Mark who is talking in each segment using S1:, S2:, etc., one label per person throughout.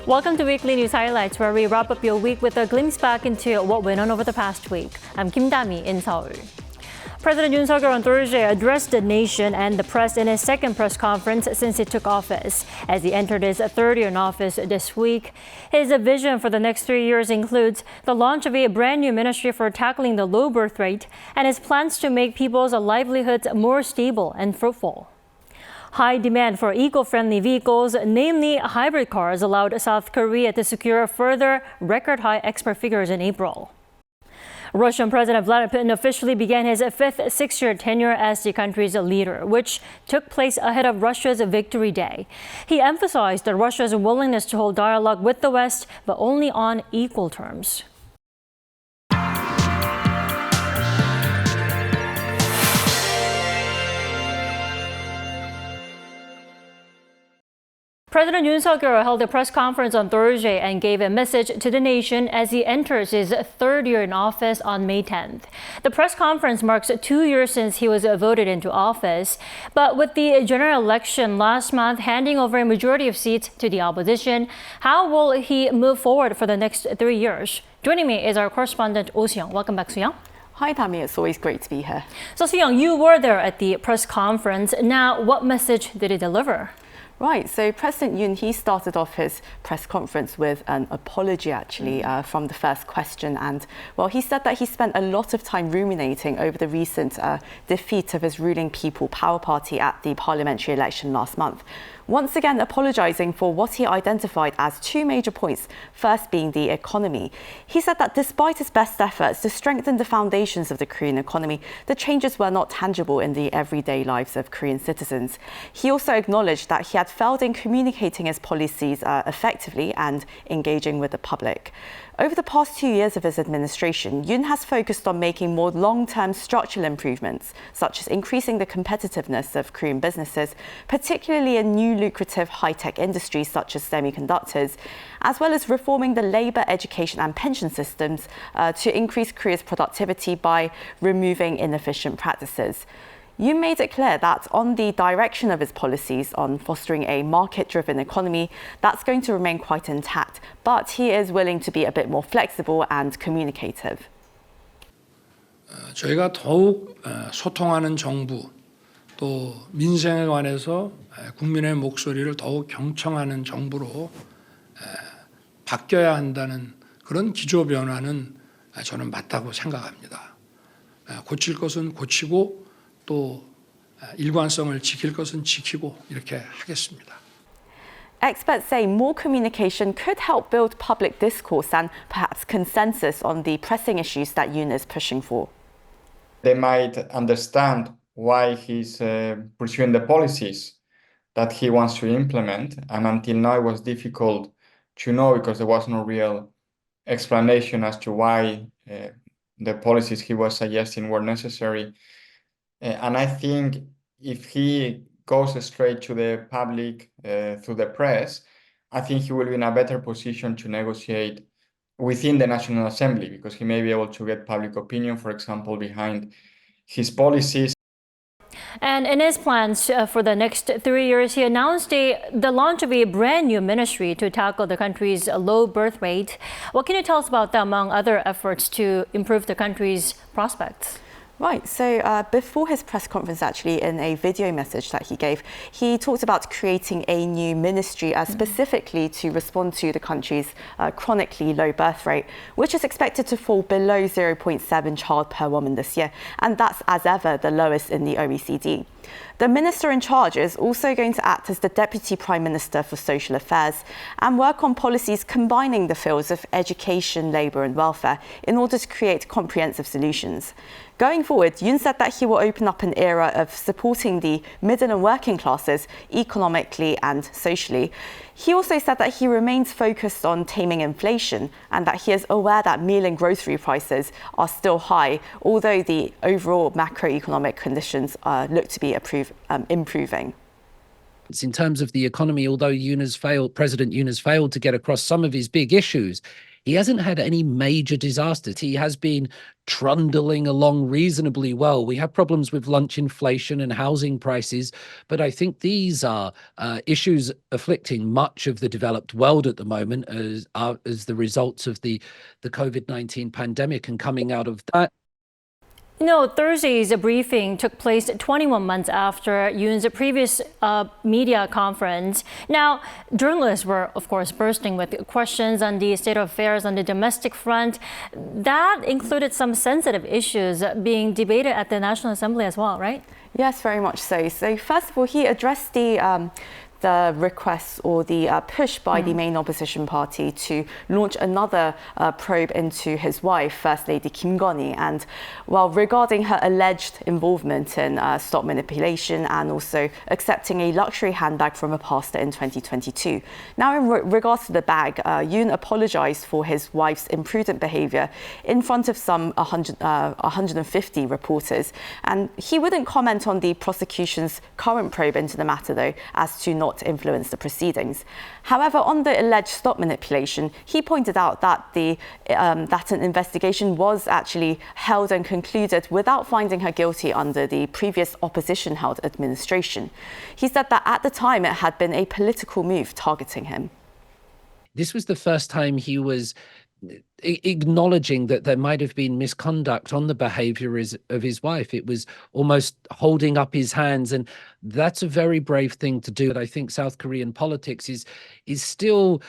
S1: Welcome to Weekly News Highlights, where we wrap up your week with a glimpse back into what went on over the past week. I'm Kim Dami in Seoul. President Yoon Suk Yeol on Thursday addressed the nation and the press in his second press conference since he took office. As he entered his third year in office this week, his vision for the next 3 years includes the launch of a brand new ministry for tackling the low birth rate and his plans to make people's livelihoods more stable and fruitful. High demand for eco-friendly vehicles, namely hybrid cars, allowed South Korea to secure further record-high export figures in April. Russian President Vladimir Putin officially began his fifth six-year tenure as the country's leader, which took place ahead of Russia's Victory Day. He emphasized Russia's willingness to hold dialogue with the West, but only on equal terms. President Yoon Suk Yeol held a press conference on Thursday and gave a message to the nation as he enters his third year in office on May 10th. The press conference marks 2 years since he was voted into office, but with the general election last month handing over a majority of seats to the opposition, how will he move forward for the next 3 years? Joining me is our correspondent, Oh Soo-young. Welcome back, Soo-young.
S2: Hi, Dami. It's always great to be here.
S1: So, Soo-young, you were there at the press conference. Now, what message did he deliver?
S2: Right, so President Yoon, he started off his press conference with an apology, actually, from the first question. And, well, he said that he spent a lot of time ruminating over the recent defeat of his ruling People Power Party at the parliamentary election last month. Once again, apologizing for what he identified as two major points, first being the economy. He said that despite his best efforts to strengthen the foundations of the Korean economy, the changes were not tangible in the everyday lives of Korean citizens. He also acknowledged that he had failed in communicating his policies effectively and engaging with the public. Over the past 2 years of his administration, Yoon has focused on making more long-term structural improvements, such as increasing the competitiveness of Korean businesses, particularly in new lucrative high-tech industries such as semiconductors, as well as reforming the labour, education and pension systems to increase Korea's productivity by removing inefficient practices. Yoon made it clear that on the direction of his policies on fostering a market-driven economy, that's going to remain quite intact, but he is willing to be a bit more flexible and communicative.
S3: 저희가 더욱 소통하는 정부, 또 민생에 관해서 국민의 목소리를 더욱 경청하는 정부로 바뀌어야 한다는 그런 기조 변화는 저는 맞다고 생각합니다. 고칠 것은 고치고 또 일관성을 지킬 것은 지키고 이렇게 하겠습니다.
S2: Experts say more communication could help build public discourse and perhaps consensus on the pressing issues that Yoon is pushing for.
S4: They might understand why he's pursuing the policies that he wants to implement, and until now it was difficult to know because there was no real explanation as to why the policies he was suggesting were necessary. And I think if he goes straight to the public through the press, I think he will be in a better position to negotiate within the National Assembly because he may be able to get public opinion, for example, behind his policies.
S1: And in his plans for the next 3 years, he announced the launch of a brand new ministry to tackle the country's low birth rate. What can you tell us about that, among other efforts to improve the country's prospects?
S2: Right, so before his press conference, actually, in a video message that he gave, he talked about creating a new ministry specifically to respond to the country's chronically low birth rate, which is expected to fall below 0.7 child per woman this year. And that's, as ever, the lowest in the OECD. The minister in charge is also going to act as the Deputy Prime Minister for Social Affairs and work on policies combining the fields of education, labour and welfare in order to create comprehensive solutions. Going forward, Yoon said that he will open up an era of supporting the middle and working classes economically and socially. He also said that he remains focused on taming inflation and that he is aware that meal and grocery prices are still high, although the overall macroeconomic conditions look to be improving.
S5: In terms of the economy, although President Yoon has failed to get across some of his big issues, he hasn't had any major disasters. He has been trundling along reasonably well. We have problems with lunch inflation and housing prices, but I think these are issues afflicting much of the developed world at the moment as the results of the COVID-19 pandemic and coming out of that.
S1: No, Thursday's briefing took place 21 months after Yoon's previous media conference. Now, journalists were, of course, bursting with questions on the state of affairs on the domestic front. That included some sensitive issues being debated at the National Assembly as well, right?
S2: Yes, very much so. So first of all, he addressed the request or the push by the main opposition party to launch another probe into his wife, First Lady Kim Dami, and regarding her alleged involvement in stock manipulation and also accepting a luxury handbag from a pastor in 2022. Now, in regards to the bag, Yoon apologized for his wife's imprudent behavior in front of some 150 reporters, and he wouldn't comment on the prosecution's current probe into the matter, though, as to not influence the proceedings. However, on the alleged stock manipulation, he pointed out that that an investigation was actually held and concluded without finding her guilty under the previous opposition-held administration. He said that at the time it had been a political move targeting him.
S5: This was the first time he was acknowledging that there might have been misconduct on the behavior of his wife. It was almost holding up his hands, and that's a very brave thing to do. But I think South Korean politics is still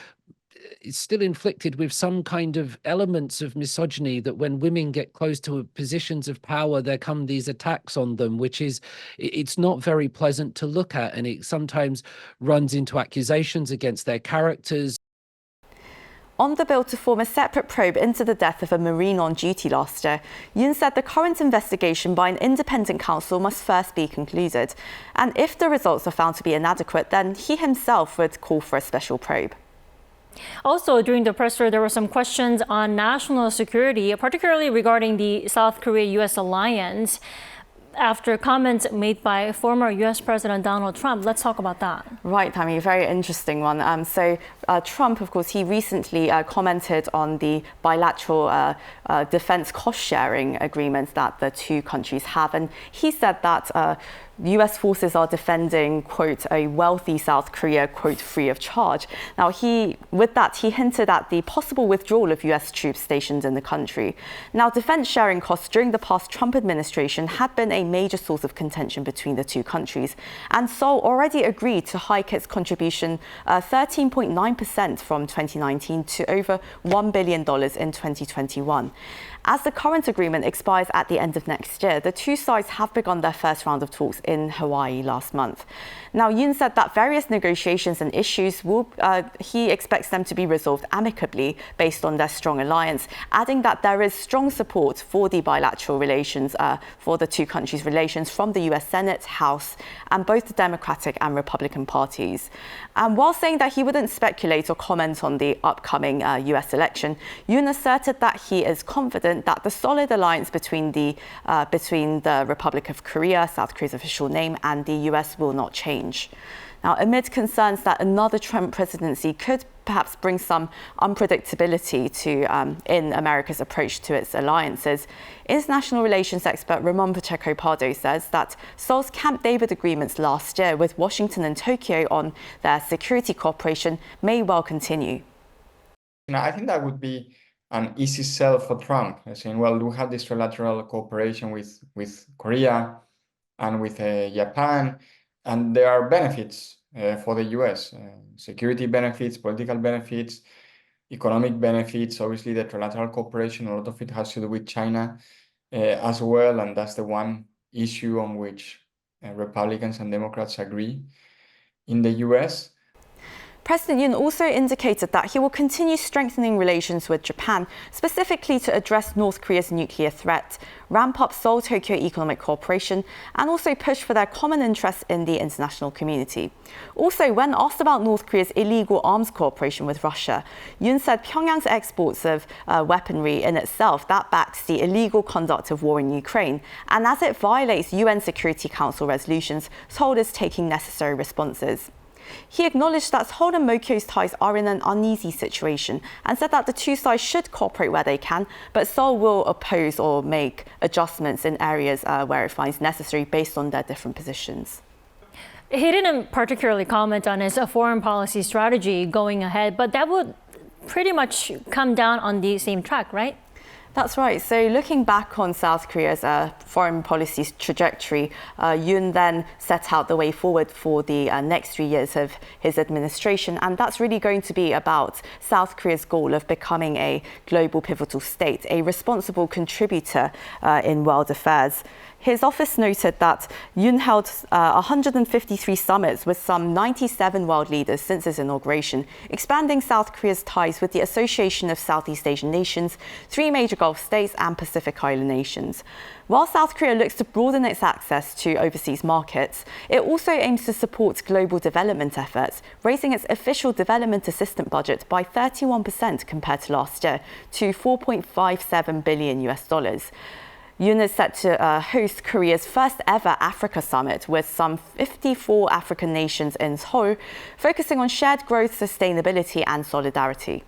S5: inflicted with some kind of elements of misogyny, that when women get close to positions of power, there come these attacks on them, which is, it's not very pleasant to look at, and it sometimes runs into accusations against their characters.
S2: On the bill to form a separate probe into the death of a Marine on duty last year, Yoon said the current investigation by an independent counsel must first be concluded. And if the results are found to be inadequate, then he himself would call for a special probe.
S1: Also, during the press tour, there were some questions on national security, particularly regarding the South Korea-U.S. alliance, after comments made by former U.S. President Donald Trump. Let's talk about that.
S2: Right, Tammy, very interesting one. Trump, of course, he recently commented on the bilateral defense cost-sharing agreements that the two countries have. And he said that U.S. forces are defending, quote, a wealthy South Korea, quote, free of charge. Now, with that, he hinted at the possible withdrawal of U.S. troops stationed in the country. Now, defense sharing costs during the past Trump administration had been a major source of contention between the two countries. And Seoul already agreed to hike its contribution 13.9% from 2019 to over $1 billion in 2021. As the current agreement expires at the end of next year, the two sides have begun their first round of talks in Hawaii last month. Now, Yoon said that various negotiations and issues he expects them to be resolved amicably based on their strong alliance, adding that there is strong support for the bilateral relations, for the two countries' relations from the US Senate, House, and both the Democratic and Republican parties. And while saying that he wouldn't speculate or comment on the upcoming US election, Yoon asserted that he is confident that the solid alliance between the Republic of Korea, South Korea's official name, and the US will not change. Now, amid concerns that another Trump presidency could perhaps bring some unpredictability in America's approach to its alliances, international relations expert Ramon Pacheco-Pardo says that Seoul's Camp David agreements last year with Washington and Tokyo on their security cooperation may well continue.
S4: I think that would be an easy sell for Trump, saying, well, we have this trilateral cooperation with Korea and with Japan, and there are benefits for the US, security benefits, political benefits, economic benefits. Obviously, the trilateral cooperation, a lot of it has to do with China as well, and that's the one issue on which Republicans and Democrats agree in the US.
S2: President Yoon also indicated that he will continue strengthening relations with Japan, specifically to address North Korea's nuclear threat, ramp up Seoul-Tokyo economic cooperation, and also push for their common interests in the international community. Also, when asked about North Korea's illegal arms cooperation with Russia, Yoon said Pyongyang's exports of weaponry in itself, that backs the illegal conduct of war in Ukraine. And as it violates UN Security Council resolutions, Seoul is taking necessary responses. He acknowledged that Seoul and Mokyo's ties are in an uneasy situation and said that the two sides should cooperate where they can, but Seoul will oppose or make adjustments in areas where it finds necessary based on their different positions.
S1: He didn't particularly comment on his foreign policy strategy going ahead, but that would pretty much come down on the same track, right?
S2: That's right. So looking back on South Korea's foreign policy trajectory, Yoon then set out the way forward for the next 3 years of his administration. And that's really going to be about South Korea's goal of becoming a global pivotal state, a responsible contributor in world affairs. His office noted that Yoon held 153 summits with some 97 world leaders since his inauguration, expanding South Korea's ties with the Association of Southeast Asian Nations, 3 major Gulf states and Pacific Island nations. While South Korea looks to broaden its access to overseas markets, it also aims to support global development efforts, raising its official development assistance budget by 31% compared to last year to $4.57 billion. Yoon is set to host Korea's first ever Africa summit with some 54 African nations in Seoul, focusing on shared growth, sustainability and solidarity.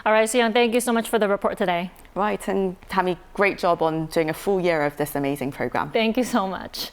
S1: All right, Seong, thank you so much for the report today.
S2: Right, and Tammy, great job on doing a full year of this amazing program.
S1: Thank you so much.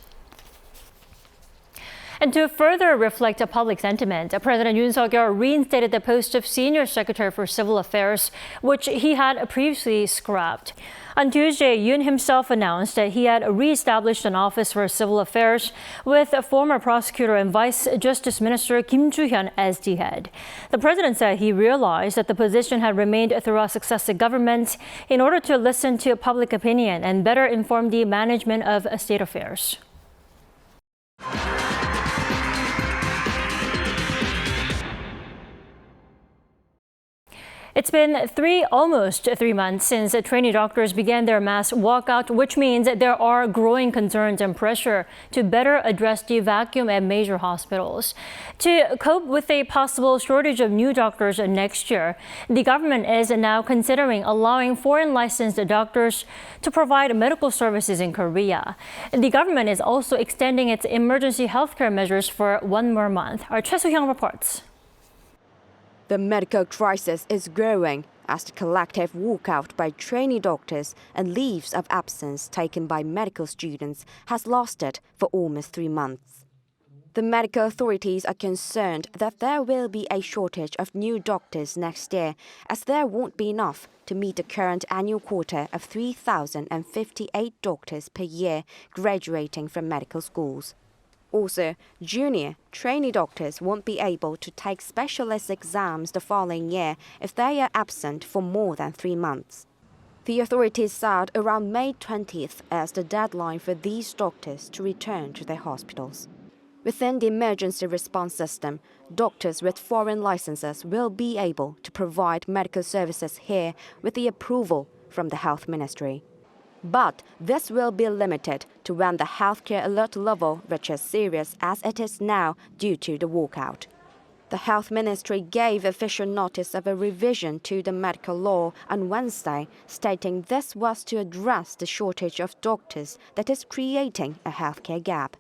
S1: And to further reflect public sentiment, President Yoon Suk Yeol reinstated the post of Senior Secretary for Civil Affairs, which he had previously scrapped. On Tuesday, Yoon himself announced that he had re-established an office for civil affairs with former prosecutor and Vice Justice Minister Kim Joo-hyun as the head. The president said he realized that the position had remained throughout successive governments in order to listen to public opinion and better inform the management of state affairs. It's been almost 3 months since trainee doctors began their mass walkout, which means that there are growing concerns and pressure to better address the vacuum at major hospitals. To cope with a possible shortage of new doctors next year, the government is now considering allowing foreign licensed doctors to provide medical services in Korea. The government is also extending its emergency healthcare measures for 1 more month. Our Choi Soo-hyung reports.
S6: The medical crisis is growing as the collective walkout by trainee doctors and leaves of absence taken by medical students has lasted for almost 3 months. The medical authorities are concerned that there will be a shortage of new doctors next year, as there won't be enough to meet the current annual quota of 3,058 doctors per year graduating from medical schools. Also, junior trainee doctors won't be able to take specialist exams the following year if they are absent for more than 3 months. The authorities said around May 20th as the deadline for these doctors to return to their hospitals. Within the emergency response system, doctors with foreign licenses will be able to provide medical services here with the approval from the Health Ministry. But this will be limited to when the healthcare alert level reaches serious as it is now due to the walkout. The Health Ministry gave official notice of a revision to the medical law on Wednesday, stating this was to address the shortage of doctors that is creating a healthcare gap.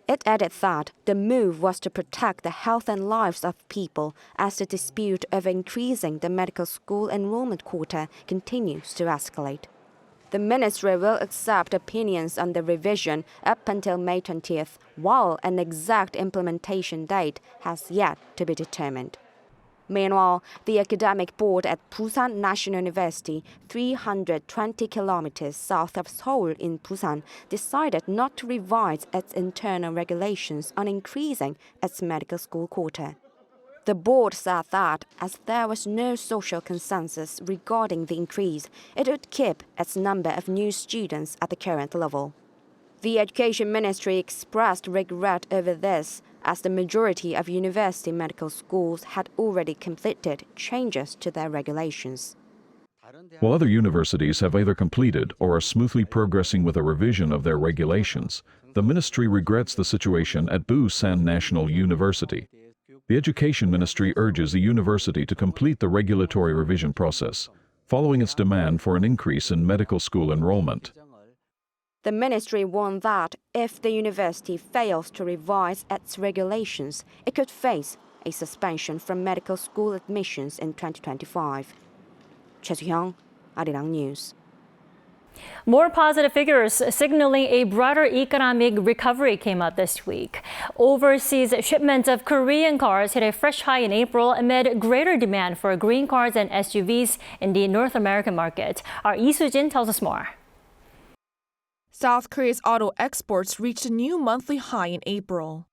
S6: It added that the move was to protect the health and lives of people as the dispute over increasing the medical school enrollment quota continues to escalate. The ministry will accept opinions on the revision up until May 20th, while an exact implementation date has yet to be determined. Meanwhile, the academic board at Busan National University, 320 kilometers south of Seoul in Busan, decided not to revise its internal regulations on increasing its medical school quota. The board said that, as there was no social consensus regarding the increase, it would keep its number of new students at the current level. The Education Ministry expressed regret over this, as the majority of university medical schools had already completed changes to their regulations.
S7: While other universities have either completed or are smoothly progressing with a revision of their regulations, the ministry regrets the situation at Busan National University. The Education Ministry urges the university to complete the regulatory revision process, following its demand for an increase in medical school enrollment.
S6: The ministry warned that if the university fails to revise its regulations, it could face a suspension from medical school admissions in 2025. Choi Soo-hyung, Arirang News.
S1: More positive figures signaling a broader economic recovery came out this week. Overseas shipments of Korean cars hit a fresh high in April amid greater demand for green cars and SUVs in the North American market. Our Lee Soo-jin tells us more.
S8: South Korea's auto exports reached a new monthly high in April.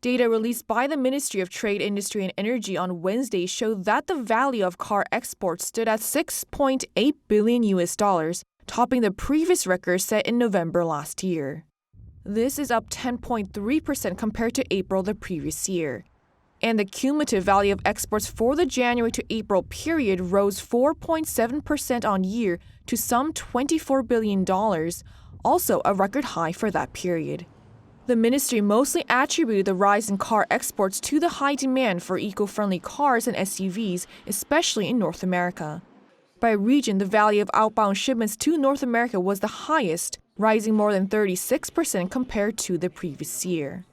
S8: Data released by the Ministry of Trade, Industry and Energy on Wednesday showed that the value of car exports stood at $6.8 billion, topping the previous record set in November last year. This is up 10.3% compared to April the previous year. And the cumulative value of exports for the January to April period rose 4.7% on year to some $24 billion, also a record high for that period. The ministry mostly attributed the rise in car exports to the high demand for eco-friendly cars and SUVs, especially in North America. By region, the value of outbound shipments to North America was the highest, rising more than 36% compared to the previous year.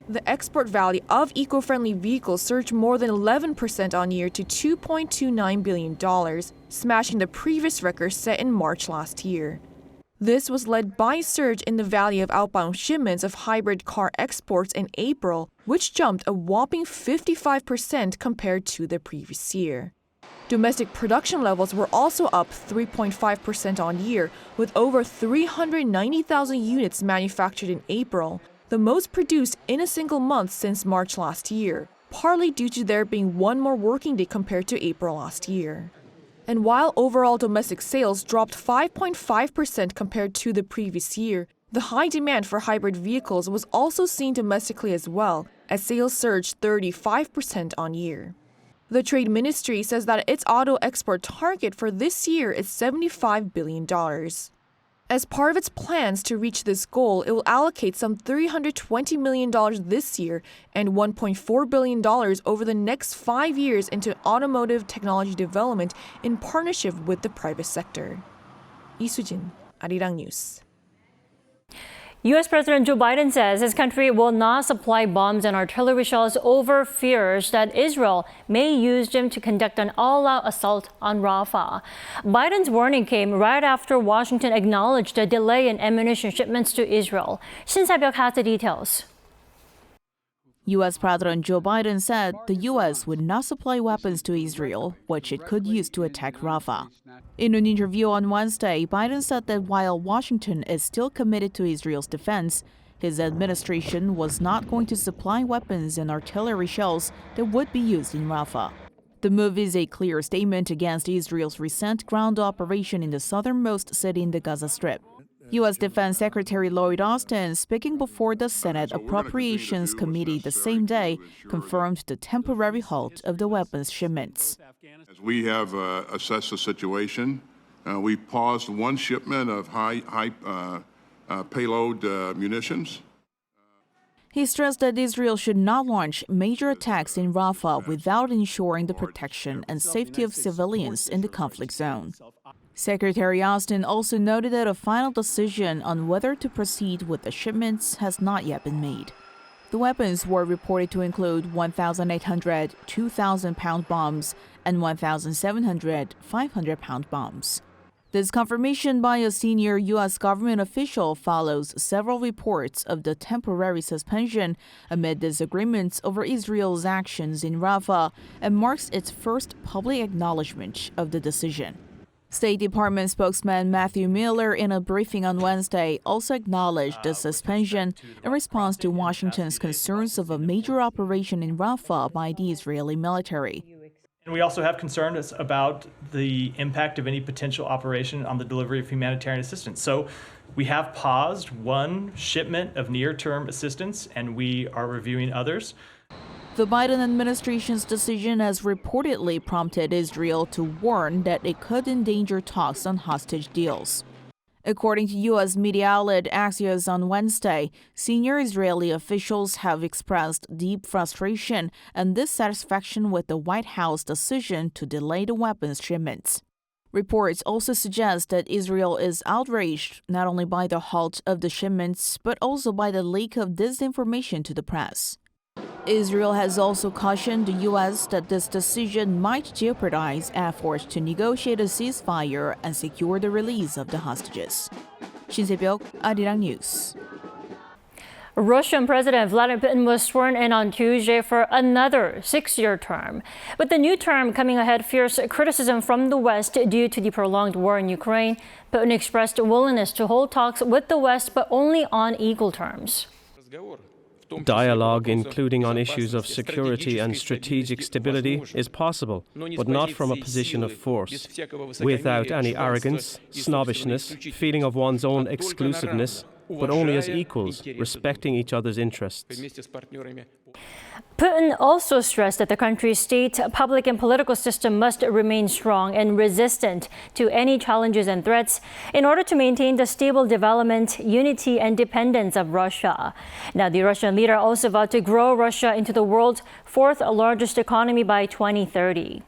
S8: The export value of eco-friendly vehicles surged more than 11% on year to $2.29 billion, smashing the previous record set in March last year. This was led by a surge in the value of outbound shipments of hybrid car exports in April, which jumped a whopping 55% compared to the previous year. Domestic production levels were also up 3.5% on year, with over 390,000 units manufactured in April, the most produced in a single month since March last year, partly due to there being one more working day compared to April last year. And while overall domestic sales dropped 5.5% compared to the previous year, the high demand for hybrid vehicles was also seen domestically as well, as sales surged 35% on year. The Trade Ministry says that its auto export target for this year is $75 billion. As part of its plans to reach this goal, it will allocate some $320 million this year and $1.4 billion over the next 5 years into automotive technology development in partnership with the private sector. Lee Soo-jin, Arirang News.
S1: U.S. President Joe Biden says his country will not supply bombs and artillery shells over fears that Israel may use them to conduct an all-out assault on Rafah. Biden's warning came right after Washington acknowledged a delay in ammunition shipments to Israel. Shin Sabyuk has the details.
S9: U.S. President Joe Biden said the U.S. would not supply weapons to Israel, which it could use to attack Rafah. In an interview on Wednesday, Biden said that while Washington is still committed to Israel's defense, his administration was not going to supply weapons and artillery shells that would be used in Rafah. The move is a clear statement against Israel's recent ground operation in the southernmost city in the Gaza Strip. U.S. Defense Secretary Lloyd Austin, speaking before the Senate Appropriations Committee the same day, confirmed the temporary halt of the weapons shipments.
S10: As we have assessed the situation, we paused one shipment of high payload munitions.
S9: He stressed that Israel should not launch major attacks in Rafah without ensuring the protection and safety of civilians in the conflict zone. Secretary Austin also noted that a final decision on whether to proceed with the shipments has not yet been made. The weapons were reported to include 1,800 2,000-pound bombs and 1,700 500-pound bombs. This confirmation by a senior U.S. government official follows several reports of the temporary suspension amid disagreements over Israel's actions in Rafah and marks its first public acknowledgement of the decision. State Department spokesman Matthew Miller, in a briefing on Wednesday, also acknowledged the suspension in response to Washington's concerns of a major operation in Rafah by the Israeli military.
S11: And we also have concerns about the impact of any potential operation on the delivery of humanitarian assistance. So We have paused one shipment of near-term assistance, and we are reviewing others.
S9: The Biden administration's decision has reportedly prompted Israel to warn that it could endanger talks on hostage deals. According to U.S. media outlet Axios on Wednesday, senior Israeli officials have expressed deep frustration and dissatisfaction with the White House decision to delay the weapons shipments. Reports also suggest that Israel is outraged not only by the halt of the shipments, but also by the leak of disinformation to the press. Israel has also cautioned the U.S. that this decision might jeopardize efforts to negotiate a ceasefire and secure the release of the hostages. 신세벽, 아리랑뉴스.
S1: Russian President Vladimir Putin was sworn in on Tuesday for another 6-year term. With the new term coming ahead fierce criticism from the West due to the prolonged war in Ukraine, Putin expressed a willingness to hold talks with the West, but only on equal terms.
S12: Dialogue, including on issues of security and strategic stability, is possible, but not from a position of force, without any arrogance, snobbishness, feeling of one's own exclusiveness, but only as equals, respecting each other's interests.
S1: Putin also stressed that the country's state, public and political system must remain strong and resistant to any challenges and threats in order to maintain the stable development, unity, and independence of Russia. Now, the Russian leader also vowed to grow Russia into the world's fourth largest economy by 2030.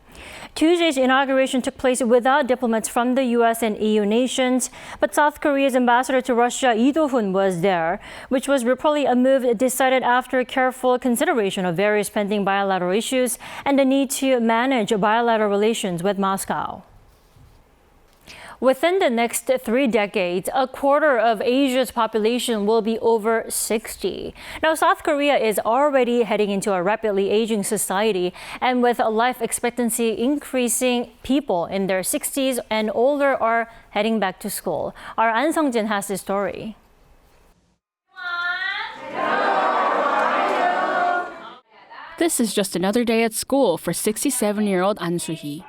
S1: Tuesday's inauguration took place without diplomats from the U.S. and EU nations, but South Korea's ambassador to Russia, Lee Do-hoon, was there, which was reportedly a move decided after careful consideration of various pending bilateral issues and the need to manage bilateral relations with Moscow. Within the next 3 decades, a quarter of Asia's population will be over 60. Now, South Korea is already heading into a rapidly aging society, and with life expectancy increasing, people in their 60s and older are heading back to school. Our An Sung-jin has this story.
S13: This is just another day at school for 67-year-old An Soo-hee.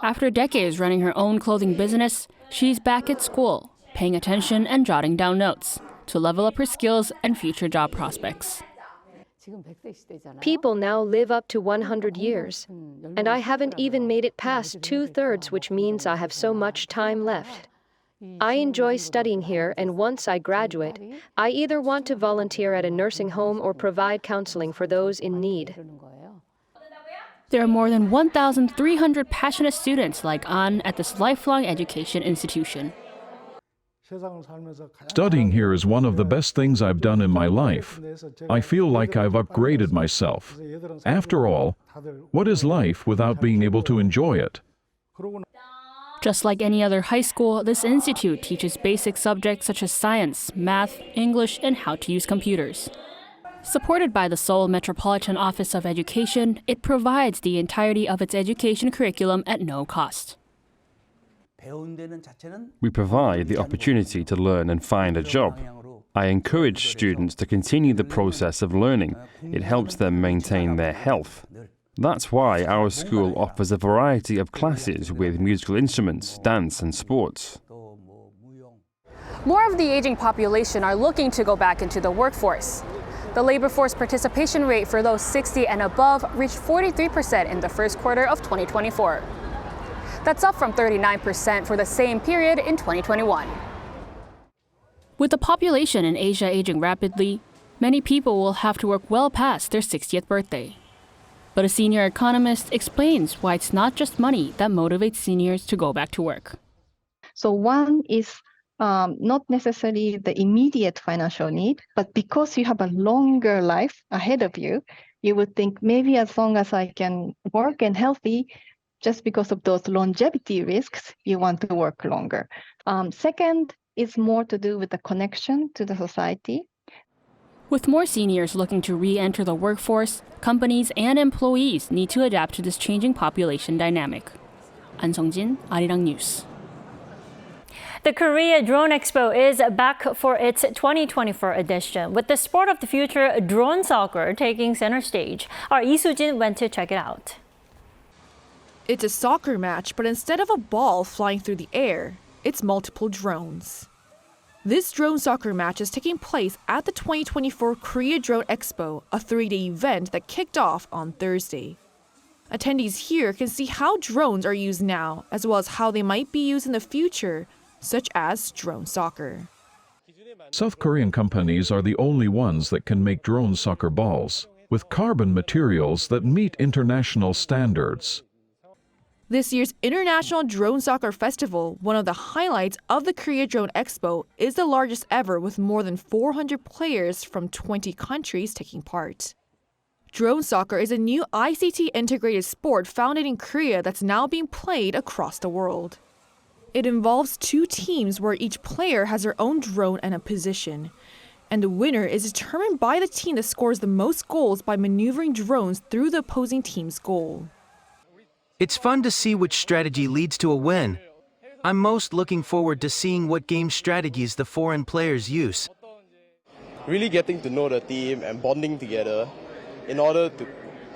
S13: After decades running her own clothing business, she's back at school, paying attention and jotting down notes to level up her skills and future job prospects.
S14: People now live up to 100 years, and I haven't even made it past 2/3, which means I have so much time left. I enjoy studying here, and once I graduate, I either want to volunteer at a nursing home or provide counseling for those in need.
S13: There are more than 1,300 passionate students like An at this lifelong education institution.
S7: Studying here is one of the best things I've done in my life. I feel like I've upgraded myself. After all, what is life without being able to enjoy it?
S13: Just like any other high school, this institute teaches basic subjects such as science, math, English, and how to use computers. Supported by the Seoul Metropolitan Office of Education, it provides the entirety of its education curriculum at no cost.
S15: We provide the opportunity to learn and find a job. I encourage students to continue the process of learning. It helps them maintain their health. That's why our school offers a variety of classes with musical instruments, dance, and sports.
S16: More of the aging population are looking to go back into the workforce. The labor force participation rate for those 60 and above reached 43% in the first quarter of 2024. That's up from 39% for the same period in 2021.
S13: With the population in Asia aging rapidly, many people will have to work well past their 60th birthday. But a senior economist explains why it's not just money that motivates seniors to go back to work.
S17: So one is not necessarily the immediate financial need, but because you have a longer life ahead of you, you would think maybe as long as I can work and healthy, just because of those longevity risks, you want to work longer. Second is more to do with the connection to the society.
S13: With more seniors looking to re-enter the workforce, companies and employees need to adapt to this changing population dynamic. An Sung-jin, Arirang.News.
S1: The Korea Drone Expo is back for its 2024 edition, with the sport of the future, drone soccer, taking center stage. Our Lee Soo-jin went to check it out.
S8: It's a soccer match, but instead of a ball flying through the air, it's multiple drones. This drone soccer match is taking place at the 2024 Korea Drone Expo, a 3-day event that kicked off on Thursday. Attendees here can see how drones are used now, as well as how they might be used in the future, such as drone soccer.
S7: South Korean companies are the only ones that can make drone soccer balls, with carbon materials that meet international standards.
S8: This year's International Drone Soccer Festival, one of the highlights of the Korea Drone Expo, is the largest ever with more than 400 players from 20 countries taking part. Drone soccer is a new ICT-integrated sport founded in Korea that's now being played across the world. It involves 2 teams where each player has their own drone and a position. And the winner is determined by the team that scores the most goals by maneuvering drones through the opposing team's goal.
S18: It's fun to see which strategy leads to a win. I'm most looking forward to seeing what game strategies the foreign players use.
S19: Really getting to know the team and bonding together in order to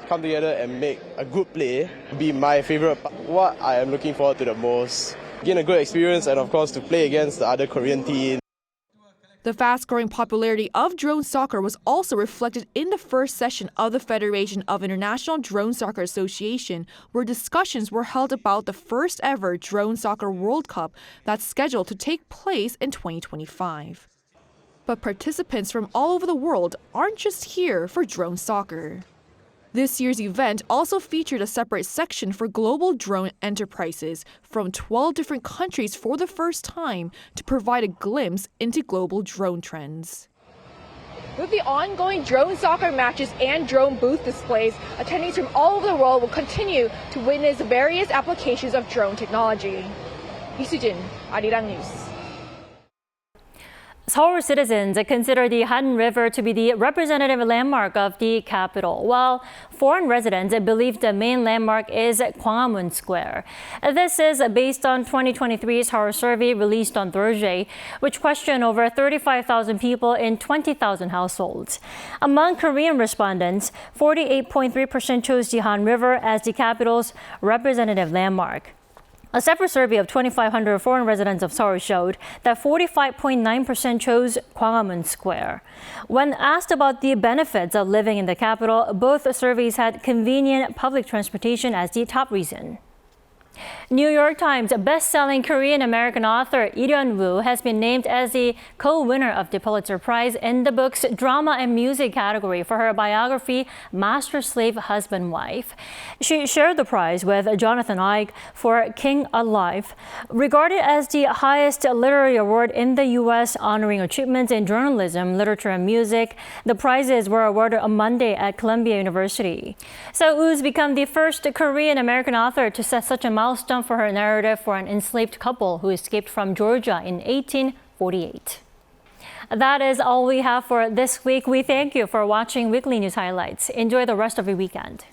S19: come together and make a good play be my favorite part. What I am looking forward to the most. Gain a good experience and of course to play against the other Korean team.
S8: The fast-growing popularity of drone soccer was also reflected in the first session of the Federation of International Drone Soccer Association, where discussions were held about the first ever Drone Soccer World Cup that's scheduled to take place in 2025. But participants from all over the world aren't just here for drone soccer. This year's event also featured a separate section for global drone enterprises from 12 different countries for the first time to provide a glimpse into global drone trends.
S16: With the ongoing drone soccer matches and drone booth displays, attendees from all over the world will continue to witness various applications of drone technology. 이수진, 아리랑뉴스.
S1: Seoul citizens consider the Han River to be the representative landmark of the capital, while foreign residents believe the main landmark is Gwanghwamun Square. This is based on 2023 Seoul survey released on Thursday, which questioned over 35,000 people in 20,000 households. Among Korean respondents, 48.3% chose the Han River as the capital's representative landmark. A separate survey of 2,500 foreign residents of Seoul showed that 45.9% chose Gwanghwamun Square. When asked about the benefits of living in the capital, both surveys had convenient public transportation as the top reason. New York Times best-selling Korean-American author Lee Woo has been named as the co-winner of the Pulitzer Prize in the book's drama and music category for her biography, Master-Slave Husband-Wife. She shared the prize with Jonathan Eich for King Alive. Regarded as the highest literary award in the U.S., honoring achievements in journalism, literature, and music, the prizes were awarded on Monday at Columbia University. So Woo's become the first Korean-American author to set such a milestone for her narrative for an enslaved couple who escaped from Georgia in 1848. That is all we have for this week. We thank you for watching Weekly News Highlights. Enjoy the rest of your weekend.